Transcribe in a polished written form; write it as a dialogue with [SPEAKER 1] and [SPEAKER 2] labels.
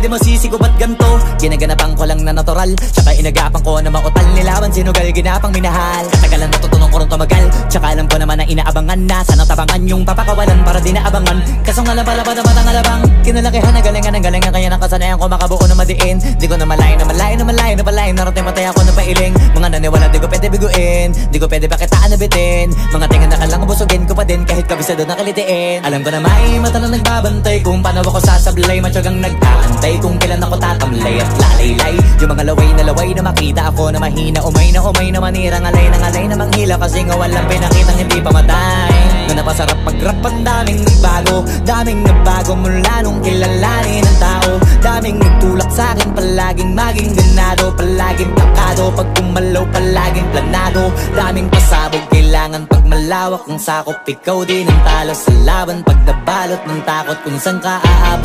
[SPEAKER 1] di masisi ko ba't ganto? Ginaganapan ko lang na natural, tsaka inagapan ko na mautal. Nilawan sinugal, ginapang minahal. Katagalan natutunan ko rin tumagal, tsaka alam ko naman na inaabangan na. Sana tabangan yung papakawalan para di naabangan. Kaso nga lang pala ba naman ang alabang kinalakihan na galingan ng galingan, kaya nakasanayan ko makabuo na madiin. Di ko na malayo na malayo na malayo na malayo. Narating matay ako ng pailing. Mga naniwala di ko pwede biguin, di ko pwede pakitaan na bitin. Mga tingan na kalang busugin ko pa din kahit kabisado na kalitiin. Alam ko na may mata na nagbabantay kung paano ako sasablay. Matyagang nag-aantay kung kailan ako tatamlay at lalaylay. Yung mga laway na makita ako na mahina. Umay na manira, ngalay na manghila. Kasi nga walang pinakitang hindi pamatay. Na napasarap mag-rap, ang daming nagbago mula nung kilalanin ang tao. Daming nagtulak sa'kin, palaging maging ganado, palaging plakado. Pag kumalaw, palaging planado. Daming pasabog, kailangan pag malawak ang sakop. Ikaw din ang talo sa laban, pag nabalot ng takot kung saan ka aabot.